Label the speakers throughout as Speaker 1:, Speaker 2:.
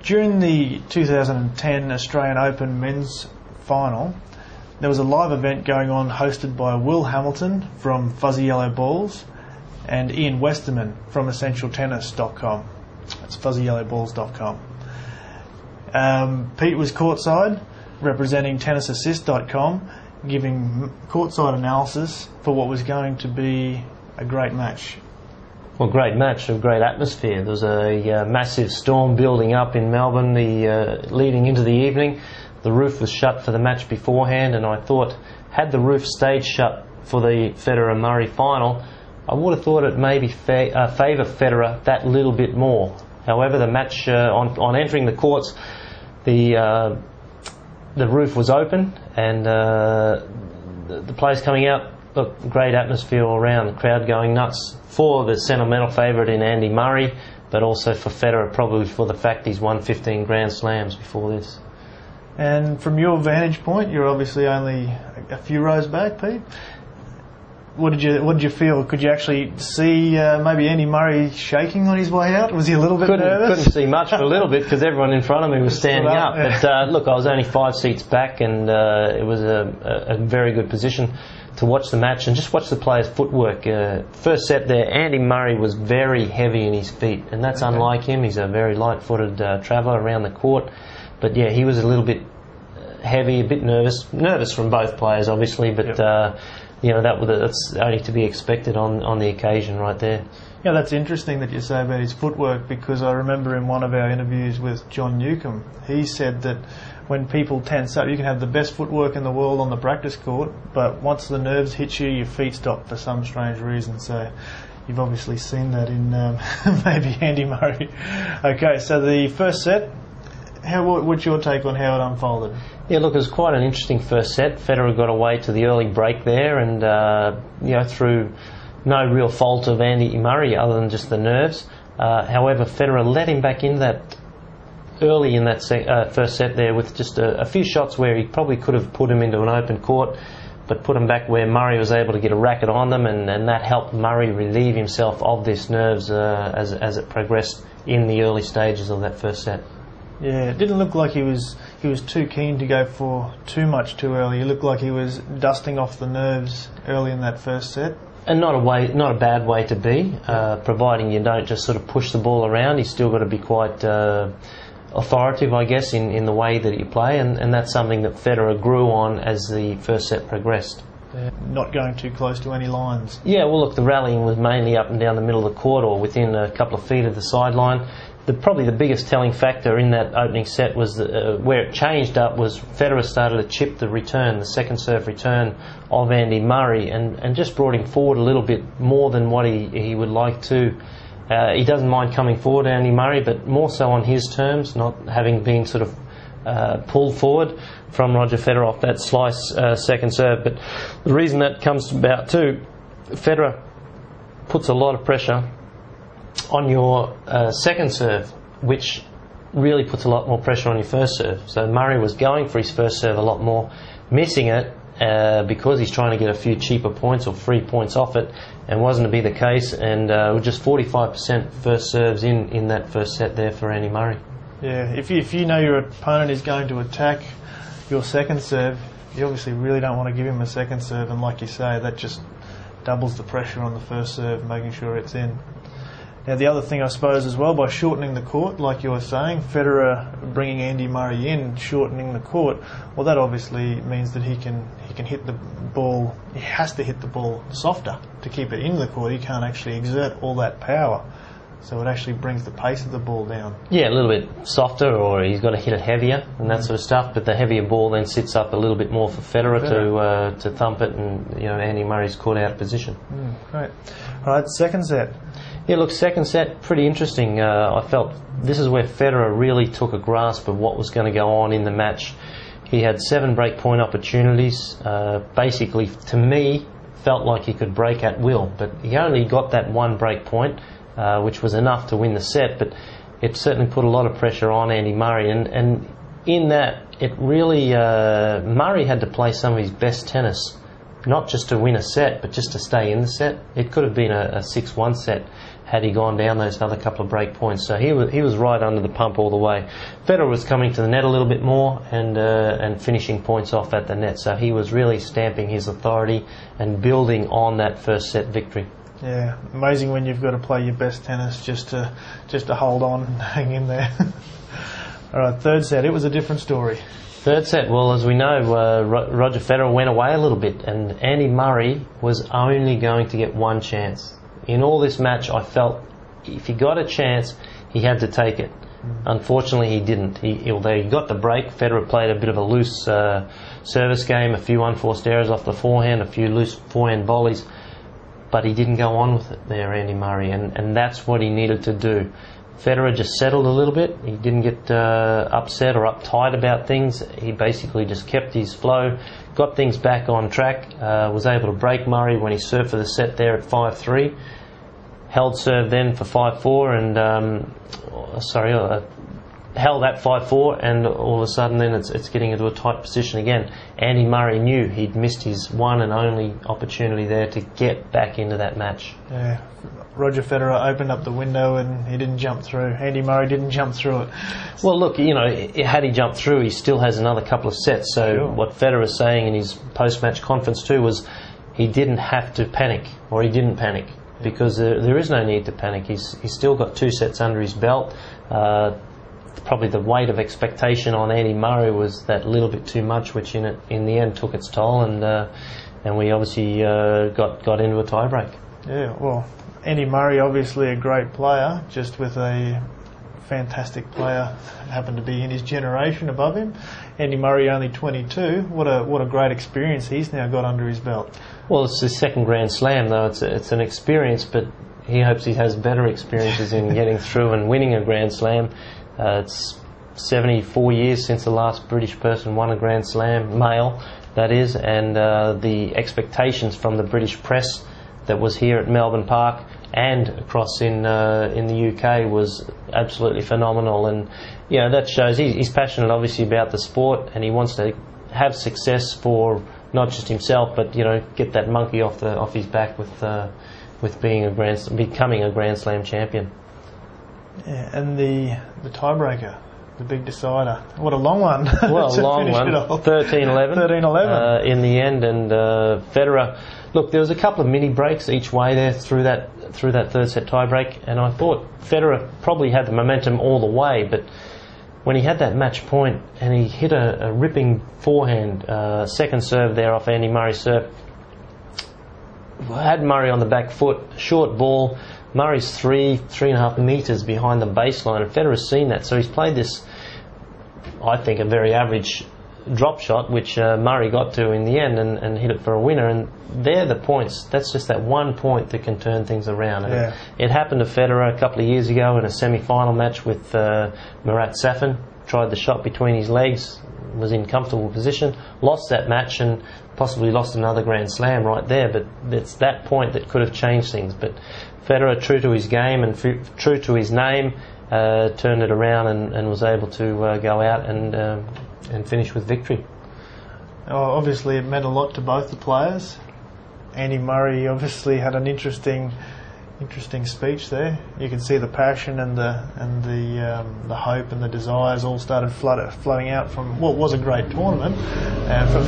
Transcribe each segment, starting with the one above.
Speaker 1: During the 2010 Australian Open men's final, there was a live event going on hosted by Will Hamilton from Fuzzy Yellow Balls and Ian Westerman from EssentialTennis.com. That's fuzzyyellowballs.com. Pete was courtside representing TennisAssist.com, giving courtside analysis for what was going to be a great match.
Speaker 2: Well, great match, a great atmosphere. There was a massive storm building up in Melbourne leading into the evening. The roof was shut for the match beforehand, and I thought, had the roof stayed shut for the Federer-Murray final, I would have thought it maybe favour Federer that little bit more. However, the match, on entering the courts, the roof was open, and the players coming out, look, great atmosphere all around, the crowd going nuts for the sentimental favourite in Andy Murray, but also for Federer, probably for the fact he's won 15 Grand Slams before this.
Speaker 1: And from your vantage point, you're obviously only a few rows back, Pete. What did you feel? Could you actually see maybe Andy Murray shaking on his way out? Was he a little bit nervous?
Speaker 2: Couldn't see much for a little bit because everyone in front of me was standing up.
Speaker 1: Yeah.
Speaker 2: But look, I was only 5 seats back, and it was a very good position to watch the match and just watch the players' footwork. First set there, Andy Murray was very heavy in his feet, and that's unlike him. He's a very light-footed traveller around the court. But yeah, he was a little bit heavy, a bit nervous from both players, obviously. But that's only to be expected on the occasion, right there.
Speaker 1: Yeah, that's interesting that you say about his footwork, because I remember in one of our interviews with John Newcomb, he said that when people tense up, you can have the best footwork in the world on the practice court, but once the nerves hit you, your feet stop for some strange reason. So you've obviously seen that in maybe Andy Murray. Okay, so the first set. What's your take on how it unfolded?
Speaker 2: Yeah, look, it was quite an interesting first set. Federer got away to the early break there, and through no real fault of Andy Murray other than just the nerves. However, Federer let him back in that early in that first set there with just a few shots where he probably could have put him into an open court, but put him back where Murray was able to get a racket on them, and that helped Murray relieve himself of this nerves as it progressed in the early stages of that first set.
Speaker 1: Yeah, it didn't look like he was too keen to go for too much too early. It looked like he was dusting off the nerves early in that first set.
Speaker 2: And not a bad way to be, providing you don't just sort of push the ball around. You've still got to be quite authoritative, I guess, in the way that you play, and that's something that Federer grew on as the first set progressed.
Speaker 1: Not going too close to any lines.
Speaker 2: Yeah, well, look, the rallying was mainly up and down the middle of the court or within a couple of feet of the sideline. Probably the biggest telling factor in that opening set was where it changed up was Federer started to chip the second serve return of Andy Murray, and just brought him forward a little bit more than what he would like to. He doesn't mind coming forward, Andy Murray, but more so on his terms, not having been sort of pulled forward from Roger Federer off that slice second serve. But the reason that comes about too, Federer puts a lot of pressure on your second serve, which really puts a lot more pressure on your first serve. So Murray was going for his first serve a lot more, missing it because he's trying to get a few cheaper points or free points off it, and wasn't to be the case, and with just 45% first serves in that first set there for Andy Murray.
Speaker 1: Yeah, if you know your opponent is going to attack your second serve, you obviously really don't want to give him a second serve, and like you say, that just doubles the pressure on the first serve, making sure it's in. Now, the other thing, I suppose, as well, by shortening the court, like you were saying, Federer bringing Andy Murray in, shortening the court, well, that obviously means that he can hit the ball. He has to hit the ball softer to keep it in the court. He can't actually exert all that power, so it actually brings the pace of the ball down. Yeah,
Speaker 2: a little bit softer, or he's got to hit it heavier and that sort of stuff. But the heavier ball then sits up a little bit more for Federer to thump it, and Andy Murray's caught out of position.
Speaker 1: Great. All right, second set.
Speaker 2: Yeah, look, second set, pretty interesting. I felt this is where Federer really took a grasp of what was going to go on in the match. He had 7 break-point opportunities. Basically, to me, felt like he could break at will, but he only got that 1 break point, which was enough to win the set, but it certainly put a lot of pressure on Andy Murray, and in that, it really, Murray had to play some of his best tennis, not just to win a set, but just to stay in the set. It could have been a 6-1 set had he gone down those other couple of break points. So he was right under the pump all the way. Federer was coming to the net a little bit more and finishing points off at the net. So he was really stamping his authority and building on that first set victory.
Speaker 1: Yeah, amazing when you've got to play your best tennis just to hold on and hang in there. All right, third set, it was a different story.
Speaker 2: Third set, well, as we know, Roger Federer went away a little bit, and Andy Murray was only going to get one chance. In all this match, I felt if he got a chance, he had to take it. Unfortunately, he didn't. Although he got the break, Federer played a bit of a loose service game, a few unforced errors off the forehand, a few loose forehand volleys, but he didn't go on with it there, Andy Murray, and that's what he needed to do. Federer just settled a little bit. He didn't get upset or uptight about things. He basically just kept his flow, got things back on track, was able to break Murray when he served for the set there at 5-3. Held serve then for 5-4 and held at 5-4, and all of a sudden then it's getting into a tight position again. Andy Murray knew he'd missed his one and only opportunity there to get back into that match.
Speaker 1: Yeah, Roger Federer opened up the window and he didn't jump through. Andy Murray didn't jump through it.
Speaker 2: Well, look, had he jumped through, he still has another couple of sets. So sure. What Federer was saying in his post-match conference too was he didn't have to panic, or he didn't panic, because there is no need to panic. He's still got 2 sets under his belt. Probably the weight of expectation on Andy Murray was that little bit too much, which in the end took its toll, and we obviously got into a tiebreak.
Speaker 1: Yeah, well, Andy Murray obviously a great player, just with a fantastic player happened to be in his generation above him. Andy Murray only 22. What a great experience he's now got under his belt.
Speaker 2: Well, it's his second Grand Slam though. It's an experience, but he hopes he has better experiences in getting through and winning a Grand Slam. It's 74 years since the last British person won a Grand Slam, male that is, and the expectations from the British press that was here at Melbourne Park and across in the UK was absolutely phenomenal. And that shows he's passionate obviously about the sport, and he wants to have success for not just himself, but get that monkey off his back with becoming a Grand Slam champion.
Speaker 1: Yeah, and the tiebreaker, the big decider. What a long one.
Speaker 2: Well, a long one. 13-11.
Speaker 1: 13-11.
Speaker 2: In the end, and Federer. Look, there was a couple of mini breaks each way there through that third set tiebreak, and I thought Federer probably had the momentum all the way, but when he had that match point and he hit a ripping forehand second serve there off Andy Murray's serve, had Murray on the back foot, short ball. Murray's 3.5 metres behind the baseline, and Federer's seen that, so he's played this, I think, a very average drop shot, which Murray got to in the end and hit it for a winner, and they're the points. That's just that 1 point that can turn things around. And it happened to Federer a couple of years ago in a semi-final match with Murat Safin. Tried the shot between his legs, was in comfortable position, lost that match and possibly lost another Grand Slam right there, but it's that point that could have changed things. But Federer, true to his game and true to his name, turned it around and was able to go out and finish with victory.
Speaker 1: Obviously it meant a lot to both the players. Andy Murray obviously had an interesting speech there. You can see the passion and the hope and the desires all started flowing out from what was a great tournament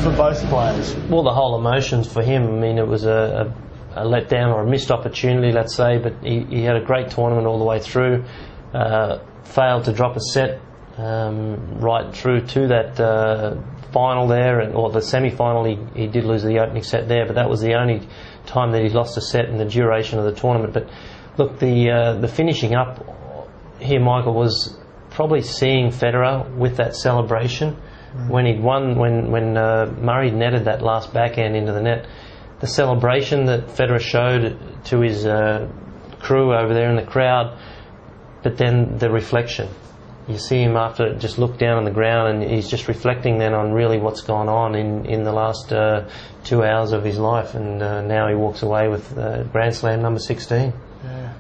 Speaker 1: for both players.
Speaker 2: Well, the whole emotions for him, I mean, it was a letdown or a missed opportunity, let's say, but he had a great tournament all the way through. Failed to drop a set right through to that final there, or the semi-final. He did lose the opening set there, but that was the only time that he lost a set in the duration of the tournament. But look, the finishing up here, Michael, was probably seeing Federer with that celebration when he'd won, when Murray netted that last backhand into the net. The celebration that Federer showed to his crew over there in the crowd, but then the reflection. You see him after just look down on the ground, and he's just reflecting then on really what's gone on in the last 2 hours of his life, and now he walks away with Grand Slam number 16.
Speaker 1: Yeah,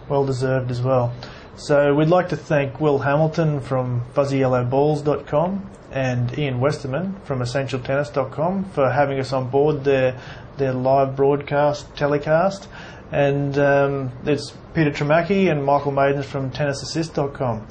Speaker 1: well deserved as well. So we'd like to thank Will Hamilton from FuzzyYellowBalls.com and Ian Westerman from EssentialTennis.com for having us on board their live telecast. And it's Peter Tremacki and Michael Maidens from TennisAssist.com.